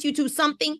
you to something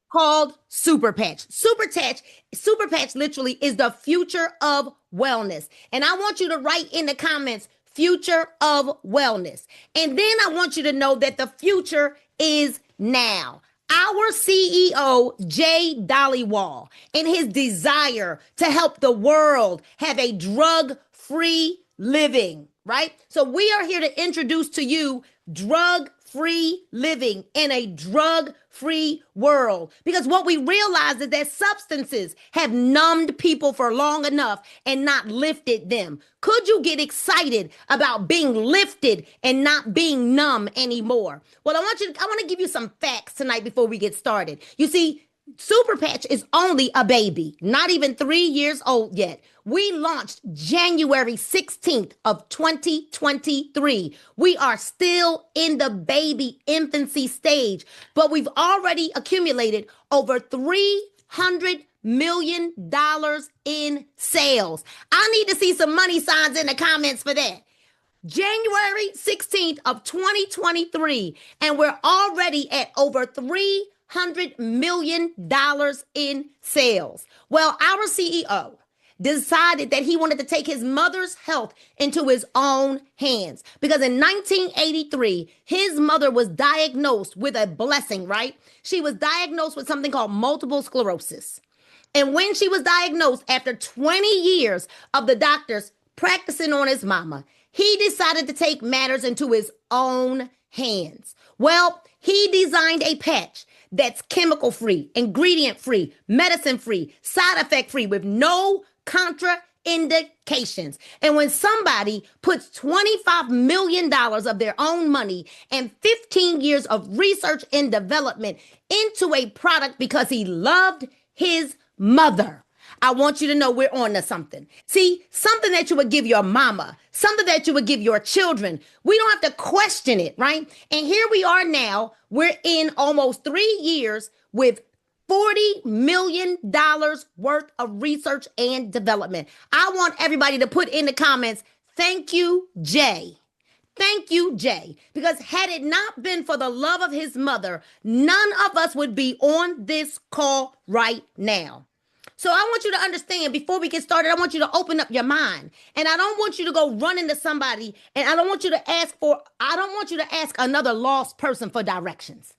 called Super Patch. Super Patch literally is the future of wellness. And I want you to write in the comments, future of wellness. And then I want you to know that the future is now. Our CEO, Jay Dollywall, and his desire to help the world have a drug-free living, right? So we are here to introduce to you drug-free living in a drug-free world. Because what we realize is that substances have numbed people for long enough and not lifted them. Could you get excited about being lifted and not being numb anymore? Well, I want to give you some facts tonight before we get started. You see, Super Patch is only a baby, not even 3 years old yet. We launched January 16th of 2023. We are still in the baby infancy stage, but we've already accumulated over $300 million in sales. I need to see some money signs in the comments for that. January 16th of 2023, and we're already at over $300 million in sales. Well, our CEO decided that he wanted to take his mother's health into his own hands because in 1983, his mother was diagnosed with a blessing, right? She was diagnosed with something called multiple sclerosis. And when she was diagnosed, after 20 years of the doctors practicing on his mama, he decided to take matters into his own hands. Well, he designed a patch that's chemical free, ingredient free, medicine free, side effect free, with no contraindications. And when somebody puts $25 million of their own money and 15 years of research and development into a product because he loved his mother, I want you to know we're on to something. See, something that you would give your mama, something that you would give your children. We don't have to question it, right? And here we are now. We're in almost 3 years with $40 million worth of research and development. I want everybody to put in the comments, thank you, Jay. Thank you, Jay. Because had it not been for the love of his mother, none of us would be on this call right now. So I want you to understand, before we get started, I want you to open up your mind. And I don't want you to go run into somebody, and I don't want you to ask another lost person for directions.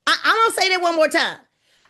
I'm going to say that one more time.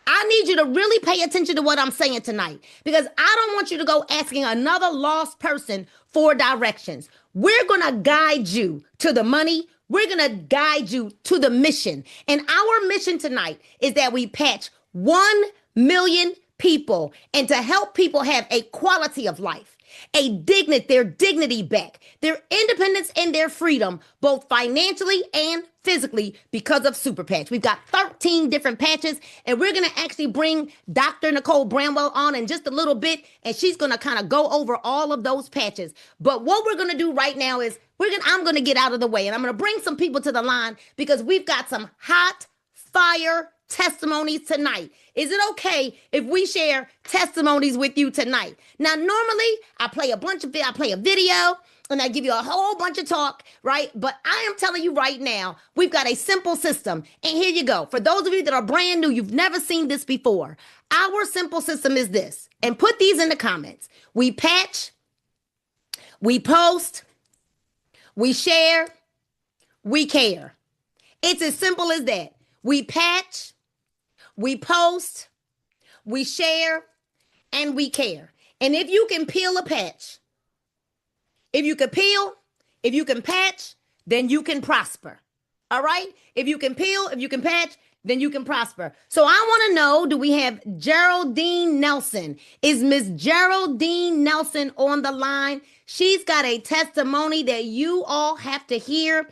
I need you to really pay attention to what I'm saying tonight, because I don't want you to go asking another lost person for directions. We're going to guide you to the money. We're going to guide you to the mission. And our mission tonight is that we patch 1 million people and to help people have a quality of life, their dignity back, their independence and their freedom, both financially and physically, because of Super Patch. We've got 13 different patches, and we're going to actually bring Dr. Nicole Bramwell on in just a little bit, and she's going to kind of go over all of those patches. But what we're going to do right now is I'm going to get out of the way, and I'm going to bring some people to the line because we've got some hot fire testimonies tonight. Is it okay if we share testimonies with you tonight? Now, normally I play a video and I give you a whole bunch of talk, right? But I am telling you right now, we've got a simple system. And here you go. For those of you that are brand new, you've never seen this before. Our simple system is this, and put these in the comments. We patch, we post, we share, we care. It's as simple as that. We patch, we post, we share, and we care. And if you can peel a patch, if you can patch, then you can prosper. All right? If you can peel, if you can patch, then you can prosper. So I want to know, do we have Geraldine Nelson? Is Miss Geraldine Nelson on the line? She's got a testimony that you all have to hear.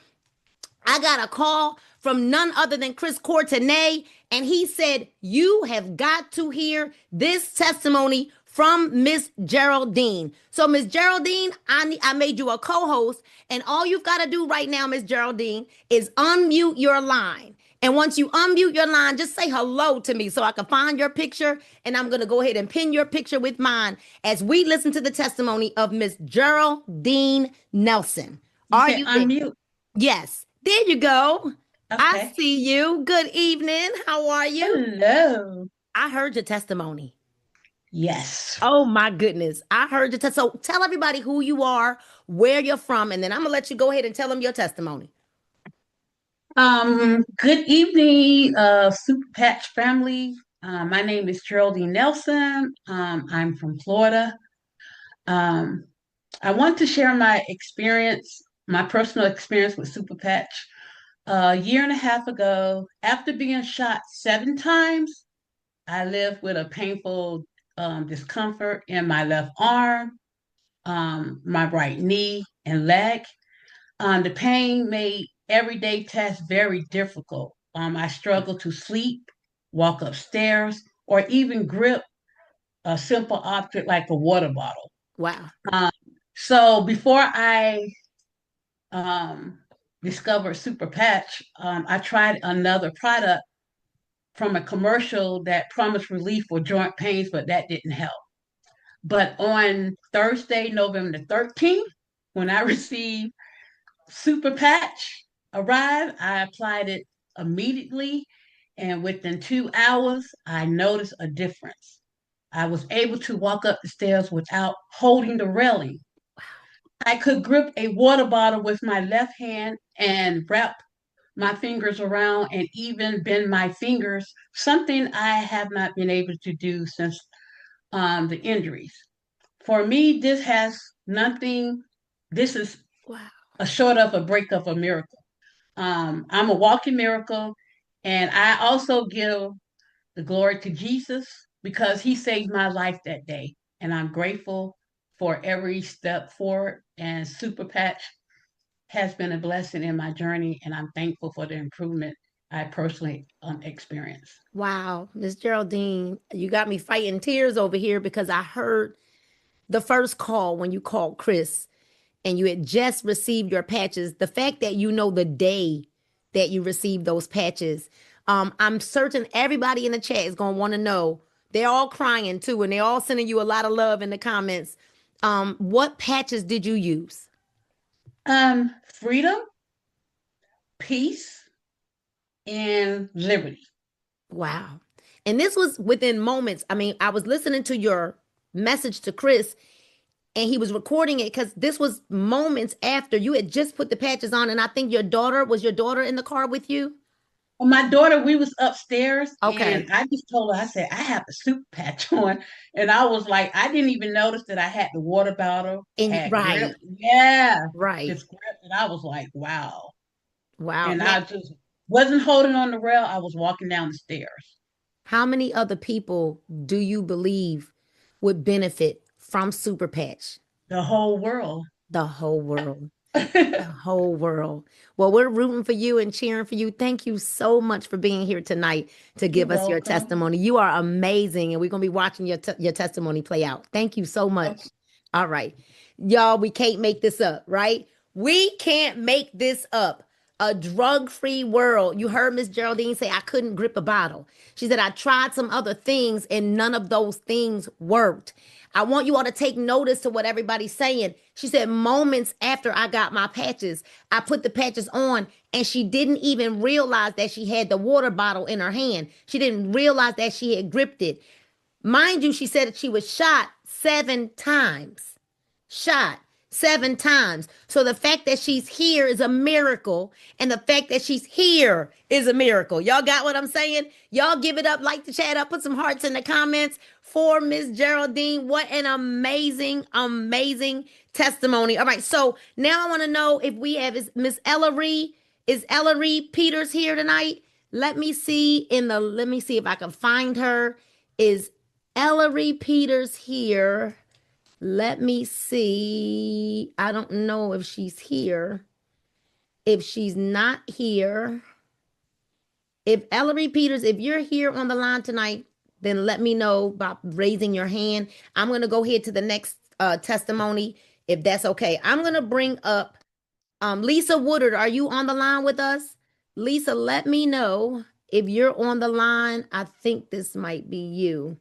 I got a call from none other than Chris Courtenay, and he said, you have got to hear this testimony from Miss Geraldine. So Miss Geraldine, I made you a co-host, and all you've got to do right now, Miss Geraldine, is unmute your line. And once you unmute your line, just say hello to me so I can find your picture, and I'm going to go ahead and pin your picture with mine as we listen to the testimony of Miss Geraldine Nelson. Are you unmute? Yes. There you go. I Okay. see you. Good evening. How are you? Hello. I heard your testimony. Yes. Oh my goodness. I heard your so tell everybody who you are, where you're from, and then I'm gonna let you go ahead and tell them your testimony. Good evening, Super Patch family. My name is Geraldine Nelson. I'm from Florida. Um, I want to share my experience, my personal experience with Super Patch. A year and a half ago, after being shot 7 times, I lived with a painful discomfort in my left arm, my right knee, and leg. The pain made everyday tasks very difficult. I struggled to sleep, walk upstairs, or even grip a simple object like a water bottle. Wow. Um, so before I um, discovered Super Patch, I tried another product from a commercial that promised relief for joint pains, but that didn't help. But on Thursday, November the 13th, when I received Super Patch arrived. I applied it immediately, and within 2 hours, I noticed a difference. I was able to walk up the stairs without holding the railing. I could grip a water bottle with my left hand and wrap my fingers around and even bend my fingers, something I have not been able to do since the injuries. For me, this is Wow. a short of a break of a miracle. I'm a walking miracle, and I also give the glory to Jesus because he saved my life that day. And I'm grateful for every step forward. And Super Patch has been a blessing in my journey, and I'm thankful for the improvement I personally experienced. Wow. Miss Geraldine, you got me fighting tears over here because I heard the first call when you called Chris and you had just received your patches. The fact that you know the day that you received those patches, I'm certain everybody in the chat is gonna want to know. They're all crying too, and they're all sending you a lot of love in the comments. What patches did you use? Freedom, peace, and liberty. Wow. And this was within moments. I mean, I was listening to your message to Chris, and he was recording it because this was moments after you had just put the patches on. And I think your daughter in the car with you? Well, my daughter, we was upstairs, Okay. and I just told her, I said, I have the super patch on. And I was like, I didn't even notice that I had the water bottle, And had grip. right, Yeah, right. this grip. And I was like, wow. Wow. And Now, I just wasn't holding on the rail. I was walking down the stairs. how many other people do you believe would benefit from Super Patch? The whole world. The whole world. The whole world. Well, we're rooting for you and cheering for you. Thank you so much for being here tonight to You're give us your welcome. testimony. You are amazing, and we're going to be watching your testimony play out. Thank you so much. All right. Y'all, we can't make this up, right? We can't make this up. A drug-free world. You heard Miss Geraldine say I couldn't grip a bottle. She said I tried some other things and none of those things worked. I want you all to take notice to what everybody's saying. She said moments after I got my patches, I put the patches on and she didn't even realize that she had the water bottle in her hand. She didn't realize that she had gripped it. Mind you, she said that she was shot 7 times. Shot 7 times. So the fact that she's here is a miracle. And the fact that she's here is a miracle. Y'all got what I'm saying? Y'all give it up, like the chat up, put some hearts in the comments for Miss Geraldine. What an amazing, amazing testimony. All right. So now I want to know if we have is Miss Ellery. Is Ellery Peters here tonight? Let me see if I can find her. Is Ellery Peters here? Let me see. I don't know if she's here. If she's not here, if Ellery Peters, if you're here on the line tonight, then let me know by raising your hand. I'm going to go ahead to the next testimony, if that's okay. I'm going to bring up Lisa Woodard. Are you on the line with us? Lisa, let me know if you're on the line. I think this might be you.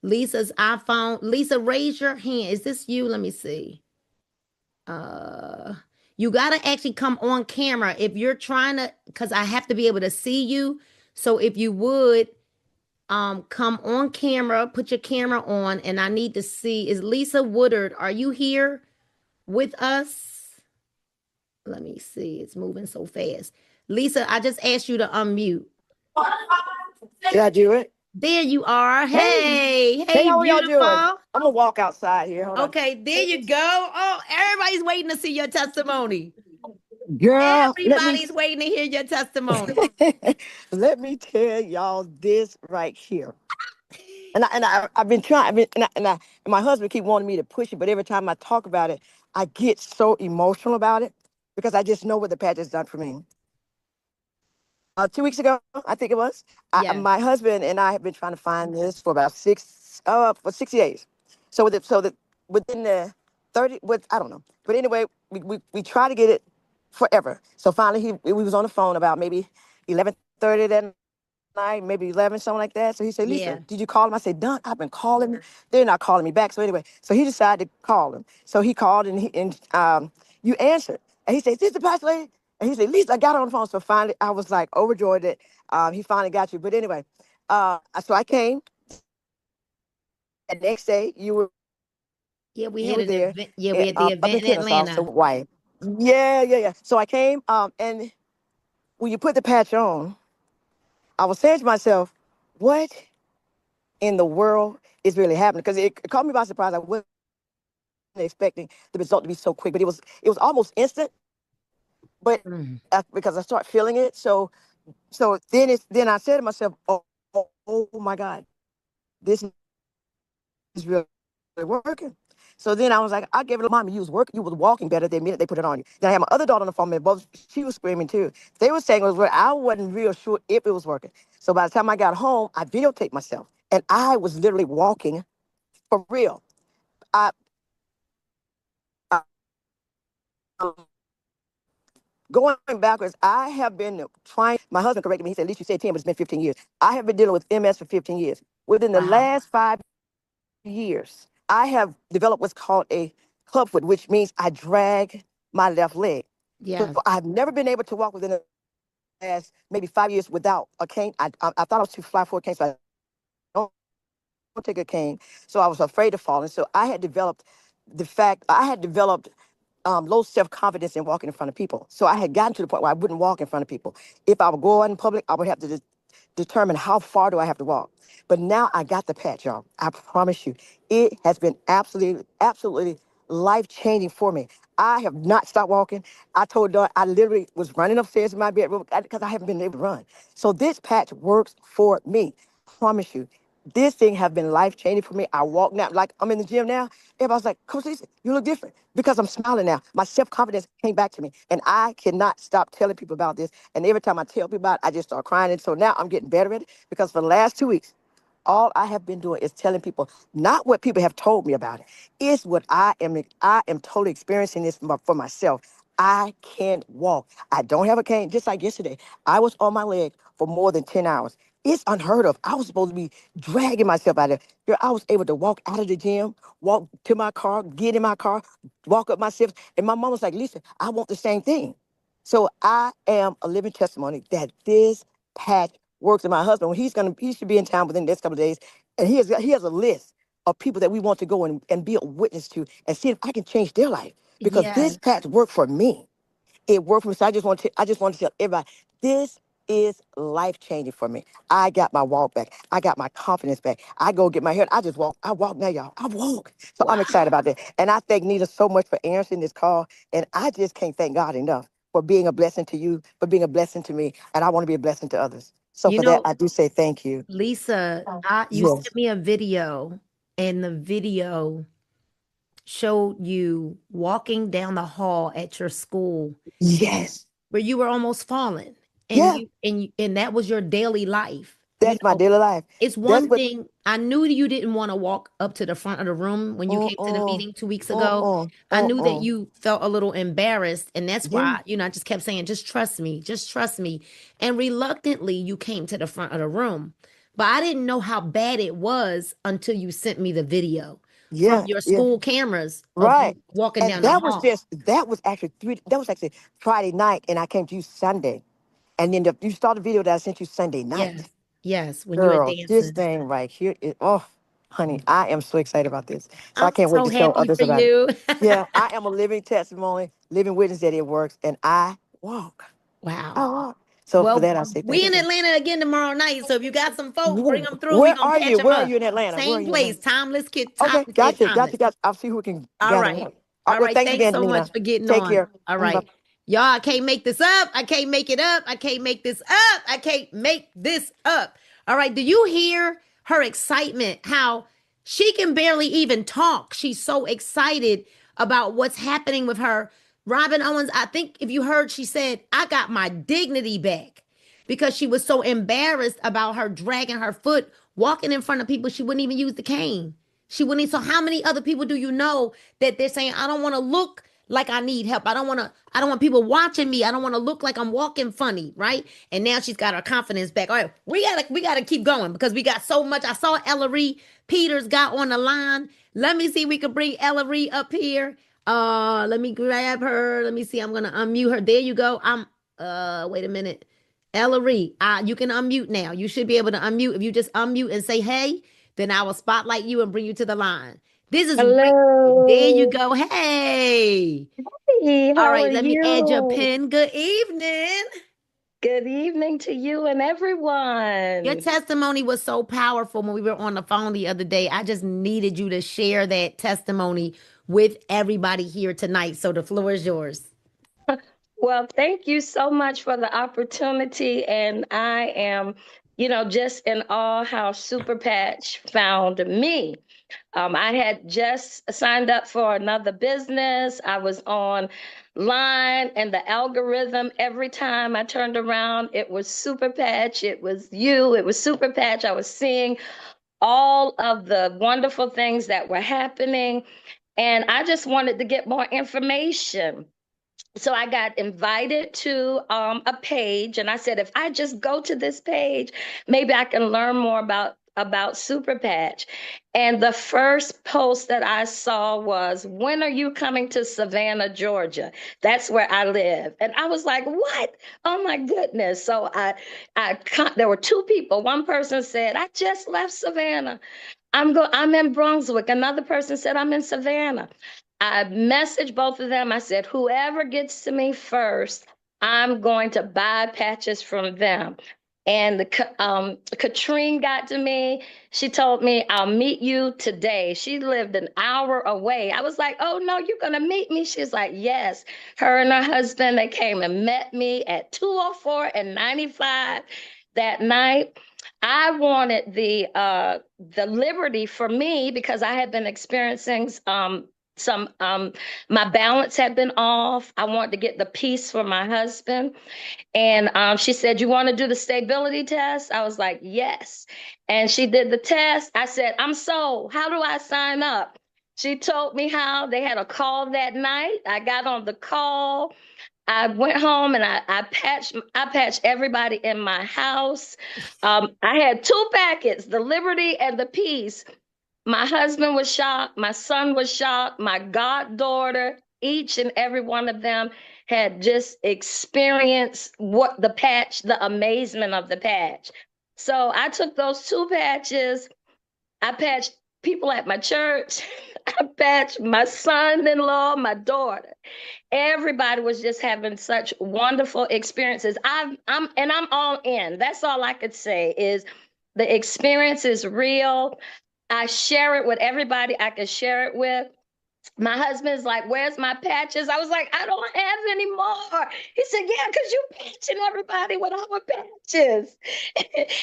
Lisa's iPhone. Lisa, raise your hand. Is this you? Let me see. Uh, You got to actually come on camera if you're trying to, because I have to be able to see you. So if you would come on camera, put your camera on, and I need to see, is Lisa Woodard, are you here with us? Let me see. It's moving so fast. Lisa, I just asked you to unmute. Did I do it? There you are. Hey, Hey, hey, hey, how are y'all doing? beautiful. I'm gonna walk outside here. Hold on. Okay, there you go. Oh, everybody's waiting to see your testimony. Girl, Everybody's waiting to hear your testimony. let me tell y'all this right here. I've been trying. And my husband keep wanting me to push it, but every time I talk about it, I get so emotional about it because I just know what the patch has done for me. 2 weeks ago, I think it was. Yeah. My husband and I have been trying to find this for about for 60 days. So within the 30, with I don't know, but anyway, we try to get it forever. So finally, we was on the phone about maybe 11:30 that night, maybe 11, something like that. So he said, Yeah. Lisa, did you call him? I said, Dunk, I've been calling them. They're not calling me back. So anyway, so he decided to call him. So he called and you answered. And he said, is this the pastor lady? And he said, Lisa, I got her on the phone. So finally, I was like overjoyed that he finally got you. But anyway, so I came. And next day, Yeah, we you had were an there event. Yeah, we had the up in event in Kennesaw. So Atlanta. why? Yeah. So I came and when you put the patch on, I was saying to myself, what in the world is really happening? Because it caught me by surprise. I wasn't expecting the result to be so quick, but it was almost instant. But Mm. because I start feeling it, so then I said to myself, oh my God, this is really working. So then I was like, I gave it to mommy. You was walking better the minute they put it on you. Then I had my other daughter on the phone, and both she was screaming too. They were saying it was working. I wasn't real sure if it was working. So by the time I got home, I videotaped myself, and I was literally walking for real. I, I Going backwards, I have been trying. My husband corrected me. He said, at least you said 10, but it's been 15 years. I have been dealing with MS for 15 years. Within the Wow. last 5 years, I have developed what's called a clubfoot, which means I drag my left leg. So Yeah. I've never been able to walk within the last maybe 5 years without a cane. I thought I was too fly for a cane, so I don't take a cane. So I was afraid of falling. So I had developed low self-confidence in walking in front of people. So I had gotten to the point where I wouldn't walk in front of people. If I would go out in public, I would have to determine how far do I have to walk. But now I got the patch, y'all. I promise you, it has been absolutely life-changing for me. I have not stopped walking. I told Dawn I literally was running upstairs in my bedroom because I haven't been able to run. So this patch works for me. Promise you. This thing have been life-changing for me. I walk now, like I'm in the gym now. Everybody's like, Coach Lisa, you look different because I'm smiling now. My self-confidence came back to me. And I cannot stop telling people about this. And every time I tell people about it, I just start crying. And so now I'm getting better at it because for the last 2 weeks, all I have been doing is telling people not what people have told me about it. It's what I am totally experiencing this for myself. I can't walk. I don't have a cane. Just like yesterday, I was on my leg for more than 10 hours. It's unheard of. I was supposed to be dragging myself out of there. Girl, I was able to walk out of the gym, walk to my car, get in my car, walk up my steps. And my mom was like, Lisa, I want the same thing. So I am a living testimony that this patch works. And my husband, when he should be in town within the next couple of days, and he has a list of people that we want to go and be a witness to and see if I can change their life because Yes. this patch worked for me. It worked for me. So I just want to tell everybody, this is life changing for me. I got my walk back. I got my confidence back. I go get my hair. I just walk. I walk now, y'all. I walk. So I'm excited Wow. about that. And I thank Nita so much for answering this call. And I just can't thank God enough for being a blessing to you, for being a blessing to me. And I want to be a blessing to others. So You for that, know, I do say thank you. Lisa, you Yes. sent me a video, and the video showed you walking down the hall at your school Yes. where you were almost falling, and Yeah. and that was your daily life. You That's my know, daily life. it's That's one what. thing. I knew you didn't want to walk up to the front of the room when you came to the Uh-uh. meeting 2 weeks ago. Uh-uh. I knew that Uh-uh. you felt a little embarrassed, and that's Yeah. why, I just kept saying, just trust me, just trust me. And reluctantly, you came to the front of the room. But I didn't know how bad it was until you sent me the video. from Yeah, your yeah, school cameras of right. you walking And down the hall. that was actually that was actually Friday night, and I came to you Sunday. And then you saw the video that I sent you Sunday night. Yes. Yes. When you were Girl, this dancing. thing right here is, oh, honey, I am so excited about this. So I I'm can't wait so to show happy others for about it. you. Yeah, I am a living testimony, living witness that it works, and I walk. I Wow. walk. So for Well, that, I say thank we in you. Atlanta again tomorrow night. So if you got some folks, bring them through. We're Where going to are catch you? them Where are up. you in Atlanta? Where are Same you in Atlanta? place, Timeless Kid, Okay, Timeless and gotcha, Thomas. gotcha, gotcha. I'll see who can All gather right. up. All Well, right. thank you, Thanks so Angelina. much for getting Take on. care. All Bye. right. Y'all, I can't make this up. I can't make it up. I can't make this up. I can't make this up. All right. Do you hear her excitement? How she can barely even talk. She's so excited about what's happening with her. Robin Owens, I think if you heard, she said, I got my dignity back because she was so embarrassed about her dragging her foot, walking in front of people. She wouldn't even use the cane. She wouldn't. So how many other people do you know that they're saying, I don't want to look like I need help. I don't want people watching me. I don't want to look like I'm walking funny, right? And now she's got her confidence back. All right, we gotta keep going because we got so much. I saw Ellery Peters got on the line. Let me see if we can bring Ellery up here. Let me grab her. Let me see. I'm gonna unmute her. There you go. Wait a minute. Ellery, you can unmute now. You should be able to unmute. If you just unmute and say hey, then I will spotlight you and bring you to the line. This is Rick. There you Hello. go. Hey. Hey, All how are right, let me add your you? pin. Good evening. Good evening to you and Your everyone. testimony was so powerful when we were on the phone the other day. I just needed you to share that testimony with everybody here tonight. So the floor is yours. Well, thank you so much for the opportunity. And I am, just in awe how Super Patch found me. I had just signed up for another business. I was on line and the algorithm, every time I turned around, it was Super Patch. It was you. It was Super Patch. I was seeing all of the wonderful things that were happening. And I just wanted to get more information. So I got invited to a page, and I said, if I just go to this page, maybe I can learn more about Super Patch. And the first post that I saw was, when are you coming to Savannah, Georgia? That's where I live. And I was like, what? Oh my goodness. So there were two people. One person said, I just left Savannah. I'm in Brunswick. Another person said, I'm in Savannah. I messaged both of them. I said, whoever gets to me first, I'm going to buy patches from them. And Katrine got to me. She told me, I'll meet you today. She lived an hour away. I was like, oh no, you're going to meet me? She's like, yes. Her and her husband, they came and met me at 204 and 95 that night. I wanted the liberty for me because I had been experiencing some my balance had been off. I wanted to get the peace for my husband. And she said, you want to do the stability test? I was like, yes. And she did the test. I said, I'm sold. How do I sign up? She told me how. They had a call that night. I got on the call. I went home and I patched everybody in my house. I had two packets, the Liberty and the Peace. My husband was shocked. My son was shocked. My goddaughter, each and every one of them had just experienced the amazement of the patch. So I took those two patches. I patched people at my church. I patched my son-in-law, my daughter. Everybody was just having such wonderful experiences. I'm all in. That's all I could say is the experience is real. I share it with everybody I can share it with. My husband's like, where's my patches? I was like, I don't have any more. He said, yeah, because you patching everybody with our patches.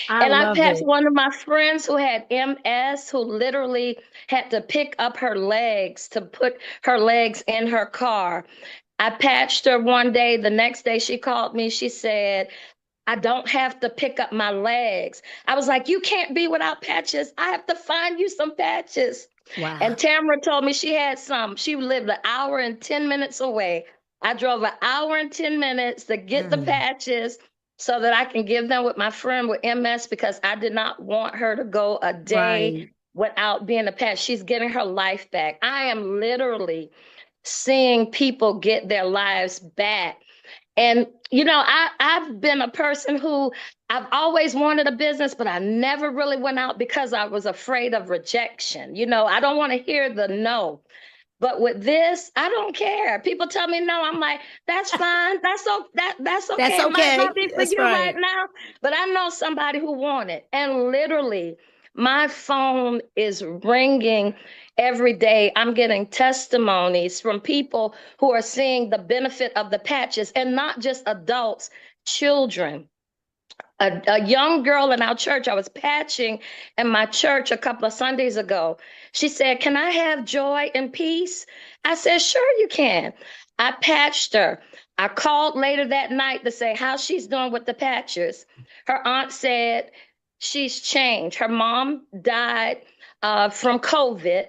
I And I love patched it. one of my friends who had MS, who literally had to pick up her legs to put her legs in her car. I patched her one day. The next day she called me. She said, I don't have to pick up my legs. I was like, you can't be without patches. I have to find you some patches. Wow. And Tamara told me she had some. She lived an hour and 10 minutes away. I drove an hour and 10 minutes to get the Mm, patches so that I can give them with my friend with MS because I did not want her to go a day right. without being a patch. She's getting her life back. I am literally seeing people get their lives back. And, I've been a person who I've always wanted a business, but I never really went out because I was afraid of rejection. I don't want to hear the no. But with this, I don't care. People tell me no. I'm like, that's fine. That's okay. That's It might okay. not be for That's you right. right now, but I know somebody who want it. And literally, my phone is ringing every day. I'm getting testimonies from people who are seeing the benefit of the patches, and not just adults, children. A young girl in our church, I was patching in my church a couple of Sundays ago. She said, "Can I have joy and peace?" I said, "Sure, you can." I patched her. I called later that night to say how she's doing with the patches. Her aunt said she's changed. Her mom died from COVID,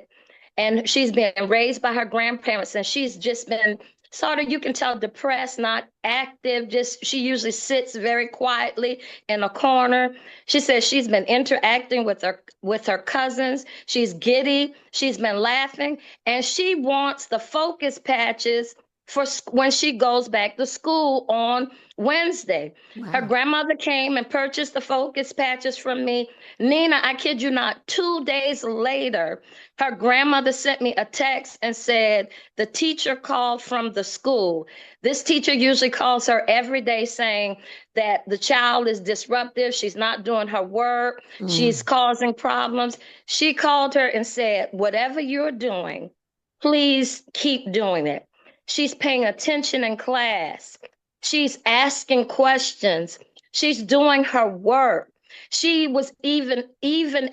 and she's been raised by her grandparents, and she's just been sort of, you can tell, depressed, not active. Just, she usually sits very quietly in a corner. She says she's been interacting with her cousins. She's giddy. She's been laughing, and she wants the focus patches for when she goes back to school on Wednesday. Her Wow. grandmother came and purchased the focus patches from me. Nina, I kid you not, 2 days later, her grandmother sent me a text and said the teacher called from the school. This teacher usually calls her every day saying that the child is disruptive. She's not doing her work. She's causing problems. She called her and said, whatever you're doing, please keep doing it. She's paying attention in class. She's asking questions. She's doing her work. She was even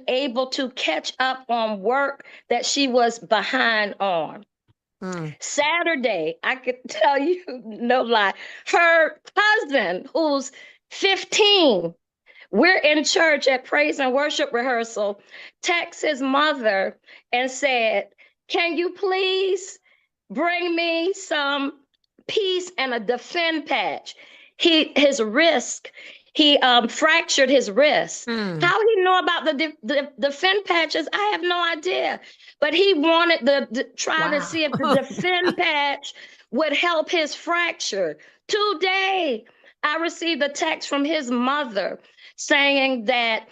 able to catch up on work that she was behind on. Saturday, I could tell you, no lie, her cousin, who's 15, we're in church at praise and worship rehearsal, texts his mother and said, "Can you please bring me some peace and a defend patch?" His wrist, he fractured his wrist. How he knew about the defend patches, I have no idea. But he wanted to try to see if the defend patch would help his fracture. Today, I received a text from his mother saying that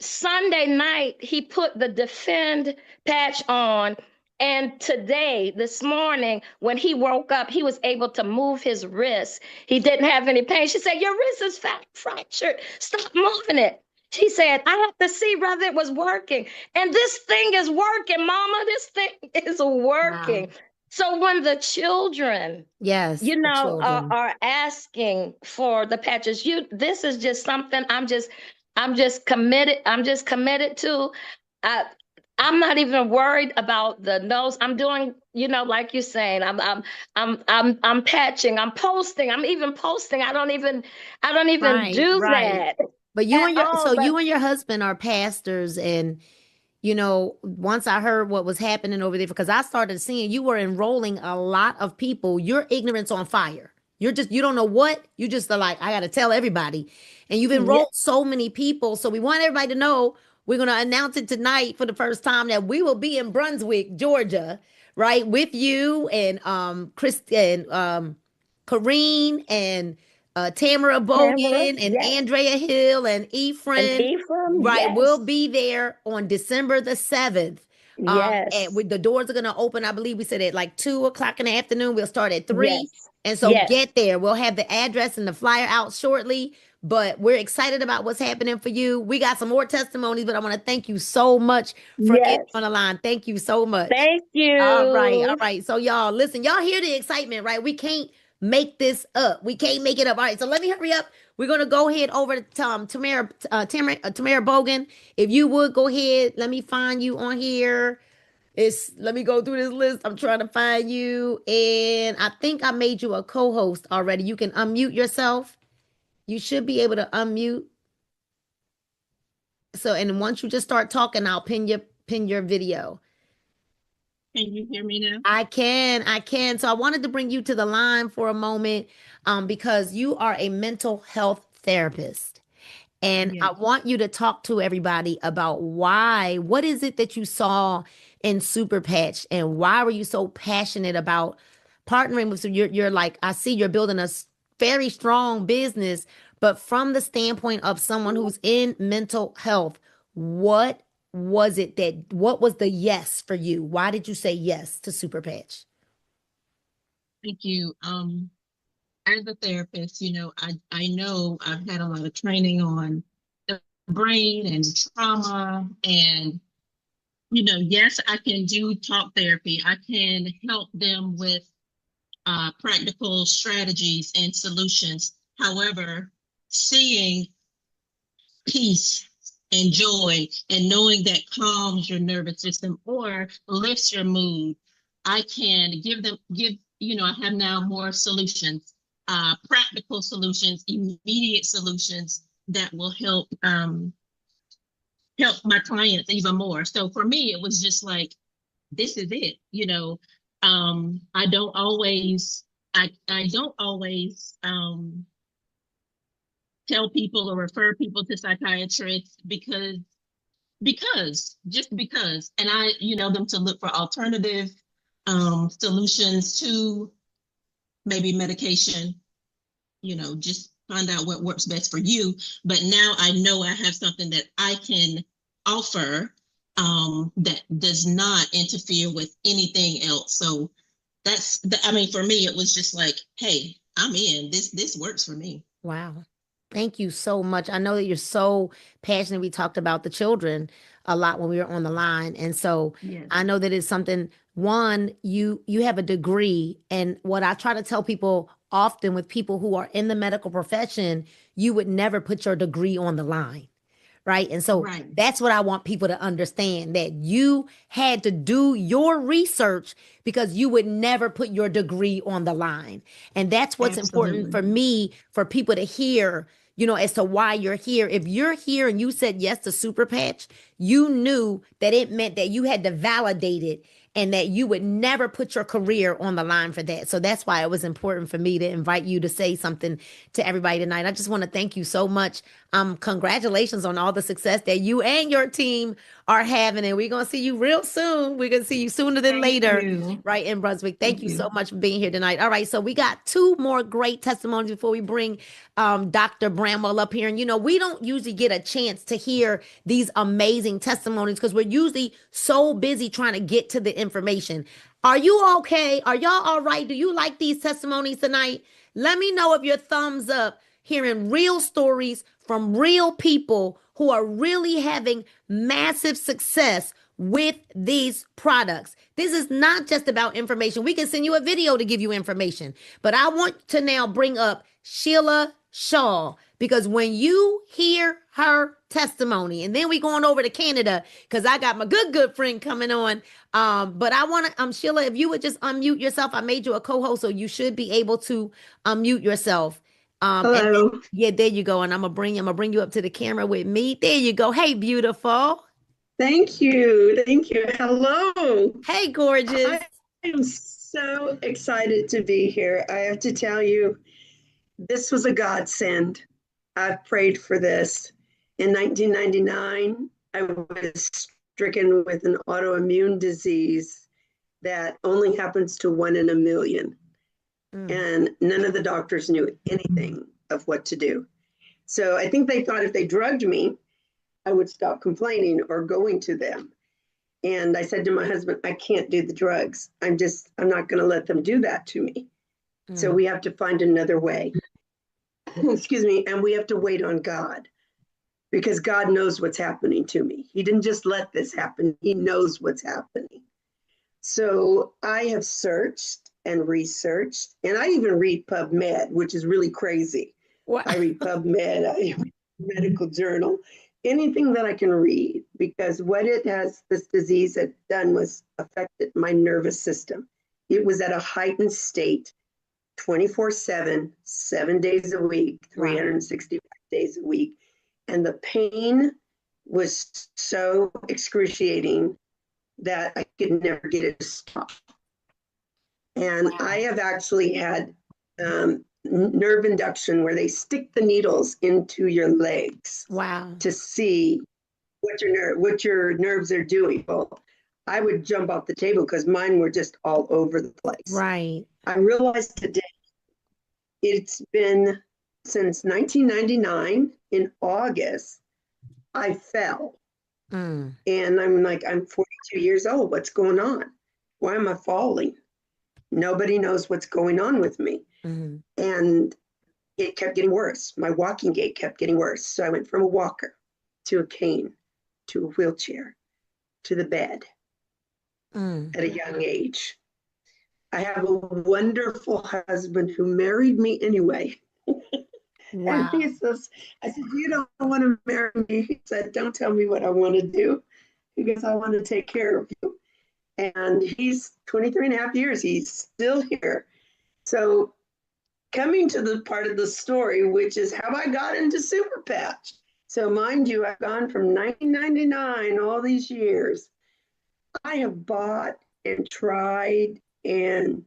Sunday night he put the defend patch on, and today, this morning, when he woke up, he was able to move his wrist. He didn't have any pain. She said, "Your wrist is fractured. Stop moving it." She said, "I have to see whether it was working." And this thing is working, Mama. This thing is working. Wow. So when the children, Yes, the children. are asking for the patches, this is just something I'm just committed. I'm just committed to. I'm not even worried about the nose. I'm doing, like you're saying, I'm patching, I'm posting, I'm even posting. I don't even Right, do right. that. But you at and your all, so but you and your husband are pastors, and once I heard what was happening over there, because I started seeing you were enrolling a lot of people. Your ignorance on fire. You don't know what. You just are like, I got to tell everybody. And you've yeah, enrolled so many people. So we want everybody to know we're going to announce it tonight for the first time that we will be in Brunswick, Georgia, right? With you and Chris and Kareen and Tamara Tamara, Bogan and yes, Andrea Hill and and Ephraim. Ephraim, Right, we'll yes, be there on December the 7th. And yes, the doors are gonna open, I believe we said at like 2 o'clock in the afternoon. We'll start at 3. yes, And so yes, get there. We'll have the address and the flyer out shortly. But we're excited about what's happening for you. We got some more testimonies, but I want to thank you so much for getting yes. on the line. Thank you so much. Thank All right, all you. right. So y'all, listen, y'all hear the excitement, right? We can't make this up. We can't make it up. All right, so let me hurry up. We're gonna go ahead over to Tamara Bogan. If you would go ahead, let me find you on here. Let me go through this list. I'm trying to find you, and I think I made you a co-host already. You can unmute yourself. You should be able to unmute. So, and once you just start talking, I'll pin your video. Can you hear me now? I can. So I wanted to bring you to the line for a moment, because you are a mental health therapist. And I Yes. want you to talk to everybody about what is it that you saw in Super Patch, and why were you so passionate about partnering with, so you're like, I see you're building a very strong business, but from the standpoint of someone who's in mental health, what what was the yes for you? Why did you say yes to Super Patch? Thank you. As a therapist, I know I've had a lot of training on the brain and trauma, and yes, I can do talk therapy. I can help them with practical strategies and solutions. However, seeing peace and joy and knowing that calms your nervous system or lifts your mood, I can I have now more solutions, practical solutions, immediate solutions that will help my clients even more. So for me, it was just like, this is it. I don't always I don't always tell people or refer people to psychiatrists because, and I them to look for alternative solutions to maybe medication, just find out what works best for you. But now I know I have something that I can offer that does not interfere with anything else. So I mean, for me, it was just like, hey, I'm in. This works for me. Wow. Thank you so much. I know that you're so passionate. We talked about the children a lot when we were on the line. And so Yes. I know that it's something, one, you have a degree. And what I try to tell people often with people who are in the medical profession, you would never put your degree on the line. Right. And so Right. that's what I want people to understand, that you had to do your research because you would never put your degree on the line. And that's what's important Absolutely. for me, for people to hear, as to why you're here. If you're here and you said yes to Super Patch, you knew that it meant that you had to validate it and that you would never put your career on the line for that. So that's why it was important for me to invite you to say something to everybody tonight. I just want to thank you so much. Congratulations on all the success that you and your team are having. And we're going to see you real soon. We're going to see you sooner than Thank later, you. right, in Brunswick. Thank Thank you you. so much for being here tonight. All right, so we got two more great testimonies before we bring Dr. Bramwell up here. And, we don't usually get a chance to hear these amazing testimonies because we're usually so busy trying to get to the information. Are you okay? Are y'all all right? Do you like these testimonies tonight? Let me know if your thumbs up, hearing real stories from real people who are really having massive success with these products. This is not just about information. We can send you a video to give you information, but I want to now bring up Sheila Shaw, because when you hear her testimony, and then we going over to Canada because I got my good friend coming on. But I want to, Sheila, if you would just unmute yourself. I made you a co-host, so you should be able to unmute yourself. Hello. Yeah, there you go. And I'm gonna bring you up to the camera with me. There you go. Hey, beautiful. Thank you. Thank you. Hello. Hey, gorgeous. I am so excited to be here. I have to tell you, this was a godsend. I've prayed for this. In 1999, I was stricken with an autoimmune disease that only happens to 1 in a million. And none of the doctors knew anything of what to do. So I think they thought if they drugged me, I would stop complaining or going to them. And I said to my husband, I can't do the drugs. I'm not going to let them do that to me. So we have to find another way. Excuse me. And we have to wait on God, because God knows what's happening to me. He didn't just let this happen. He knows what's happening. So I have searched and researched, and I even read PubMed, which is really crazy. What? I read PubMed, I read medical journal, anything that I can read, because what this disease had done was affected my nervous system. It was at a heightened state, 24/7, 7 days a week, 365 days a week. And the pain was so excruciating that I could never get it to stop. And I have actually had nerve induction where they stick the needles into your legs Wow. to see what your nerves are doing. Well, I would jump off the table because mine were just all over the place. Right. I realized today it's been since 1999 in August, I fell. Mm. And I'm like, I'm 42 years old. What's going on? Why am I falling? Nobody knows what's going on with me. Mm. And it kept getting worse. My walking gait kept getting worse. So I went from a walker to a cane to a wheelchair to the bed at a young age. I have a wonderful husband who married me anyway. Wow. And he says, I said, you don't want to marry me. He said, don't tell me what I want to do because I want to take care of you. And he's 23 and a half years. He's still here. So coming to the part of the story, which is how I got into Super Patch. So mind you, I've gone from 1999, all these years. I have bought and tried and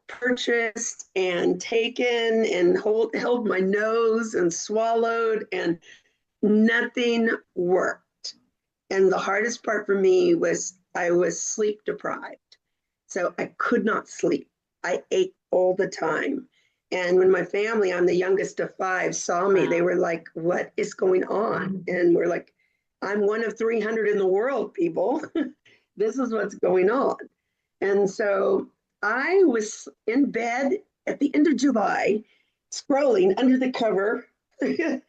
purchased and taken and held my nose and swallowed, and nothing worked. And the hardest part for me was I was sleep deprived. So I could not sleep. I ate all the time. And when my family, I'm the youngest of 5, saw me, they were like, what is going on? And we're like, I'm one of 300 in the world, people. This is what's going on. And so I was in bed at the end of July, scrolling under the cover, and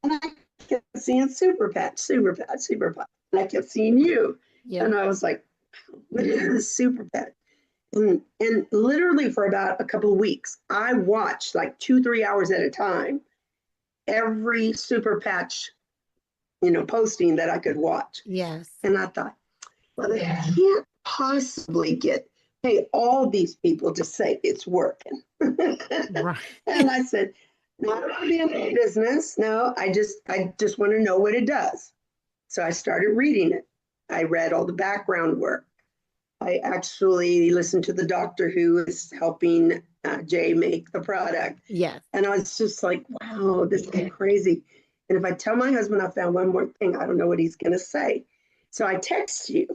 I kept seeing Super Patch, Super Patch, Super Patch. And I kept seeing you. Yeah. And I was like, what is this Super Patch? And literally for about a couple of weeks, I watched like 2-3 hours at a time, every Super Patch, posting that I could watch. Yes. And I thought, well, they can't possibly pay all these people to say it's working. Right. And I said, not to be in the business. No, I just want to know what it does. So I started reading it. I read all the background work. I actually listened to the doctor who is helping Jay make the product. Yes. And I was just like, wow, this is crazy. And if I tell my husband I found one more thing, I don't know what he's going to say. So I text you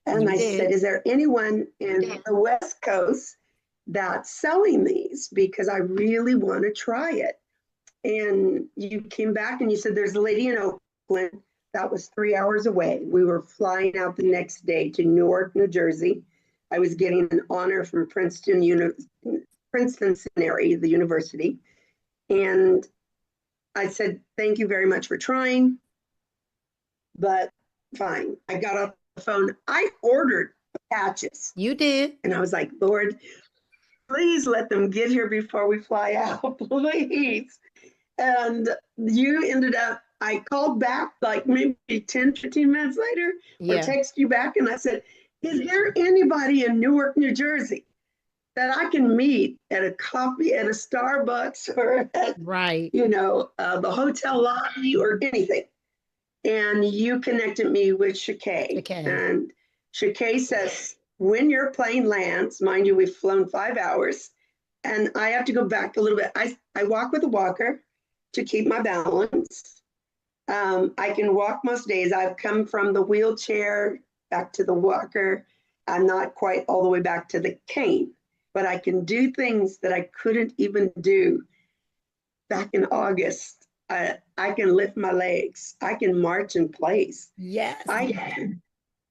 and I said, is there anyone in the West Coast that's selling these? Because I really want to try it. And you came back and you said, there's a lady in Oakland. That was 3 hours away. We were flying out the next day to Newark, New Jersey. I was getting an honor from Princeton Seminary, the university. And I said, thank you very much for trying, but fine. I got off the phone. I ordered patches. You did. And I was like, Lord, please let them get here before we fly out, please. And you ended up, I called back like maybe 10, 15 minutes later, or text you back. And I said, is there anybody in Newark, New Jersey that I can meet at a coffee at a Starbucks or at, the hotel lobby or anything? And you connected me with Shakay. And Shakay says, when your plane lands, mind you, we've flown 5 hours, and I have to go back a little bit. I walk with a walker to keep my balance. I can walk most days. I've come from the wheelchair back to the walker. I'm not quite all the way back to the cane, but I can do things that I couldn't even do back in August. I can lift my legs. I can march in place. Yes. I can.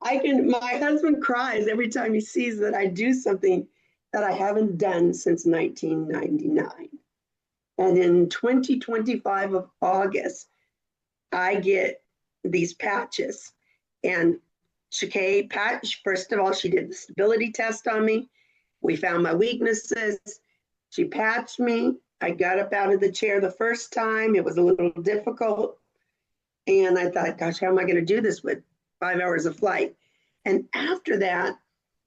My husband cries every time he sees that I do something that I haven't done since 1999. And in 2025 of August, I get these patches. And Shakay patch, first of all, she did the stability test on me. We found my weaknesses. She patched me. I got up out of the chair the first time. It was a little difficult. And I thought, gosh, how am I going to do this with 5 hours of flight? And after that,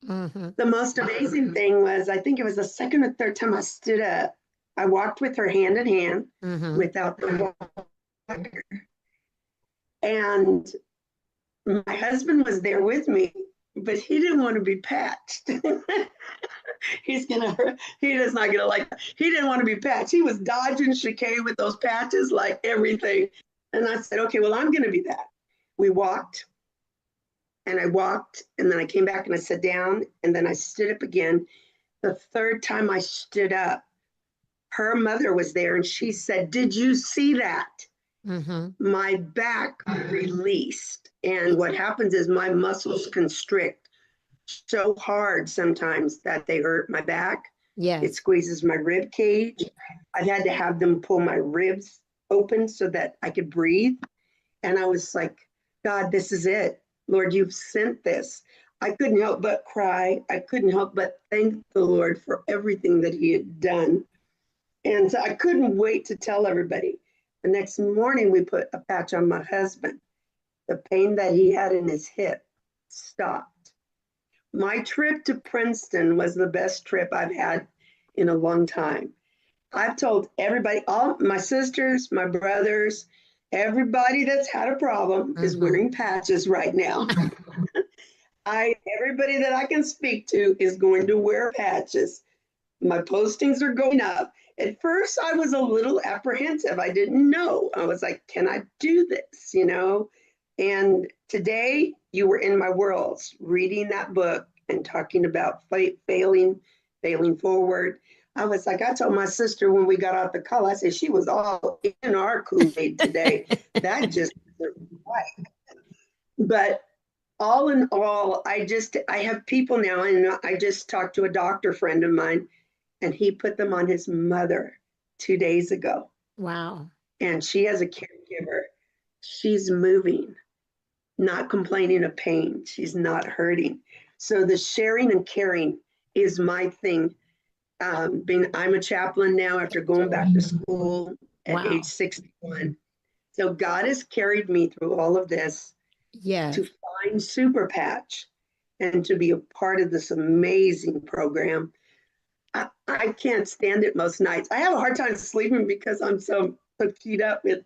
the most amazing thing was, I think it was the second or third time I stood up. I walked with her hand in hand without the walker. And my husband was there with me, but he didn't want to be patched. He's gonna hurt. He is not gonna like. He didn't want to be patched. He was dodging chicane with those patches like everything. And I said, okay, well, I'm gonna be that. We walked, and I walked, and then I came back and I sat down, and then I stood up again. The third time I stood up, her mother was there, and she said, "Did you see that?" My back released, and what happens is my muscles constrict so hard sometimes that they hurt my back. Yes. It squeezes my rib cage. I've had to have them pull my ribs open so that I could breathe. And I was like, God, this is it. Lord, you've sent this. I couldn't help but cry. I couldn't help but thank the Lord for everything that he had done. And so I couldn't wait to tell everybody. The next morning, we put a patch on my husband. The pain that he had in his hip stopped. My trip to Princeton was the best trip I've had in a long time. I've told everybody, all my sisters, my brothers, everybody that's had a problem is wearing patches right now. Everybody that I can speak to is going to wear patches. My postings are going up. At first, I was a little apprehensive. I didn't know. I was like, can I do this? You know? And today, you were in my worlds, reading that book and talking about failing forward. I was like, I told my sister when we got out the call, I said, she was all in our Kool-Aid today. That just wasn't right. But all in all, I have people now, and I just talked to a doctor friend of mine, and he put them on his mother 2 days ago. Wow. And she has a caregiver. She's moving, not complaining of pain. She's not hurting. So the sharing and caring is my thing. I'm a chaplain now after going back to school at age 61. So God has carried me through all of this to find Super Patch and to be a part of this amazing program. I can't stand it most nights. I have a hard time sleeping because I'm so keyed up with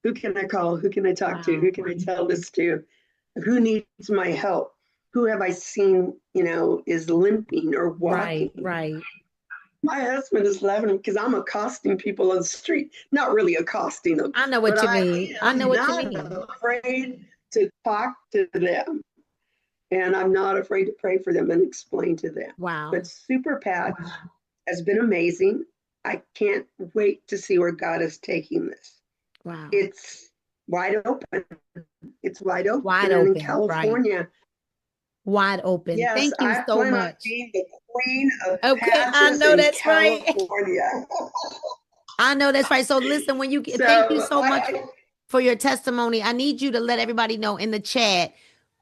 who can I call? Who can I talk to? Who can I tell this to? Who needs my help? Who have I seen, is limping or walking? Right. My husband is laughing because I'm accosting people on the street. Not really accosting them. I know what you mean. I know what you mean. I'm not afraid to talk to them. And I'm not afraid to pray for them and explain to them. Wow. But Super Patch has been amazing. I can't wait to see where God is taking this. Wow. It's wide open. It's wide open. Wide open. In California. Right. Wide open. Yes, Thank you I so plan much. on being the queen of I patches know in that's right. California. I know that's right. So listen, thank you so much for your testimony. I need you to let everybody know in the chat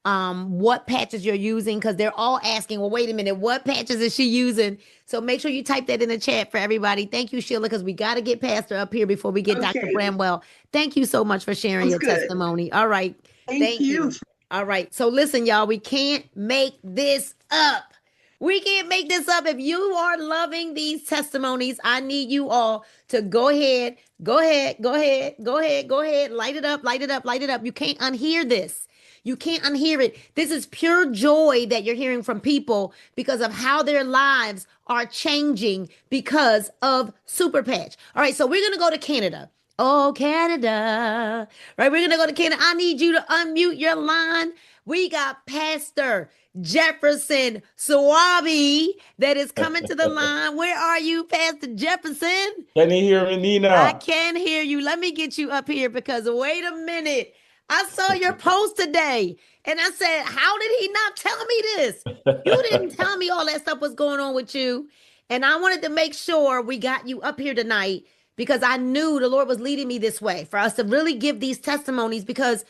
what patches you're using, because they're all asking, well, wait a minute, what patches is she using? So make sure you type that in the chat for everybody. Thank you, Sheila, because we got to get Pastor up here before we get Dr. Bramwell. Thank you so much for sharing your testimony. All right. Thank you. All right. So listen, y'all, we can't make this up. We can't make this up. If you are loving these testimonies, I need you all to go ahead. Light it up. You can't unhear this. You can't unhear it. This is pure joy that you're hearing from people because of how their lives are changing because of Super Patch. All right, so we're going to go to Canada. Oh, Canada. Right, we're going to go to Canada. I need you to unmute your line. We got Pastor Jefferson Swaby that is coming to the line. Where are you, Pastor Jefferson? Can you hear me, Nina? I can hear you. Let me get you up here because wait a minute. I saw your post today and I said, how did he not tell me this? You didn't tell me all that stuff was going on with you. And I wanted to make sure we got you up here tonight because I knew the Lord was leading me this way for us to really give these testimonies because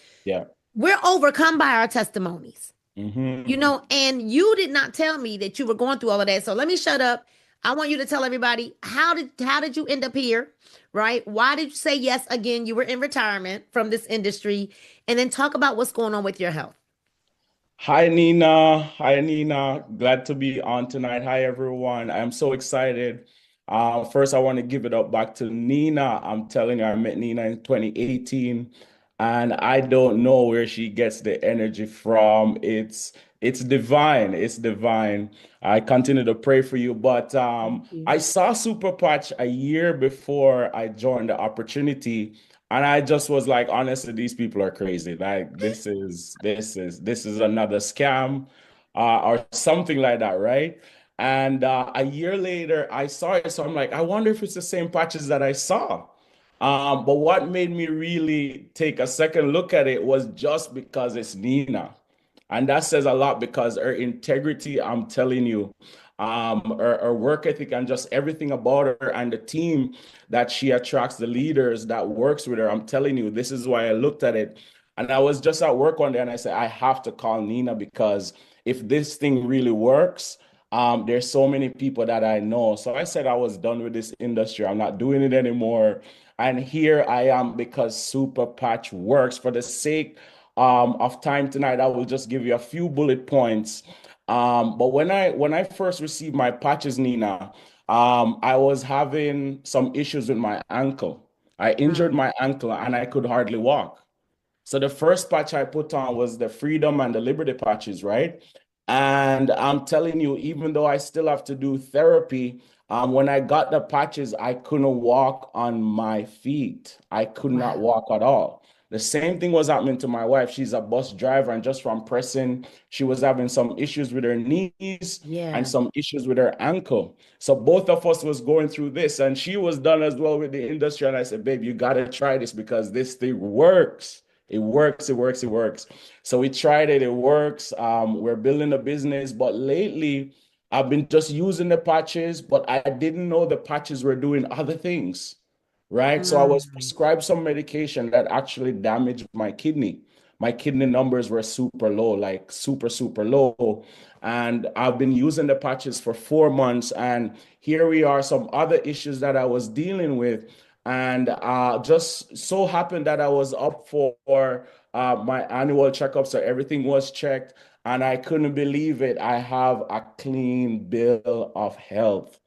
we're overcome by our testimonies. Mm-hmm. And you did not tell me that you were going through all of that. So let me shut up. I want you to tell everybody, how did you end up here, right? Why did you say yes again? You were in retirement from this industry, and then talk about what's going on with your health. Hi, Nina. Glad to be on tonight. Hi, everyone. I'm so excited. First, I want to give it up back to Nina. I'm telling you, I met Nina in 2018. and I don't know where she gets the energy from. It's divine. It's divine. I continue to pray for you, but Thank you. I saw Super Patch a year before I joined the opportunity, and I just was like, honestly, these people are crazy. Like this is another scam, or something like that, right? And a year later, I saw it, so I'm like, I wonder if it's the same patches that I saw. But what made me really take a second look at it was just because it's Nina. And that says a lot because her integrity, I'm telling you, her work ethic and just everything about her and the team that she attracts, the leaders that works with her. I'm telling you, this is why I looked at it. And I was just at work one day and I said, I have to call Nina because if this thing really works, there's so many people that I know. So I said I was done with this industry. I'm not doing it anymore. And here I am because Super Patch works. For the sake of time tonight, I will just give you a few bullet points. But when I first received my patches, Nina, I was having some issues with my ankle. I injured my ankle and I could hardly walk. So the first patch I put on was the Freedom and the Liberty patches, right? And I'm telling you, even though I still have to do therapy, when I got the patches, I couldn't walk on my feet. I could not Wow. walk at all. The same thing was happening to my wife. She's a bus driver, and just from pressing, she was having some issues with her knees and Yeah. some issues with her ankle. So both of us was going through this, and she was done as well with the industry. And I said, babe, you got to try this because this thing works. It works, it works, it works. So we tried it, it works. We're building a business, but lately I've been just using the patches, but I didn't know the patches were doing other things, right? So I was Mm. prescribed some medication that actually damaged my kidney. My kidney numbers were super low, like super, super low. And I've been using the patches for 4 months. And here we are, some other issues that I was dealing with. And just so happened that I was up for my annual checkup. So everything was checked. And I couldn't believe it. I have a clean bill of health.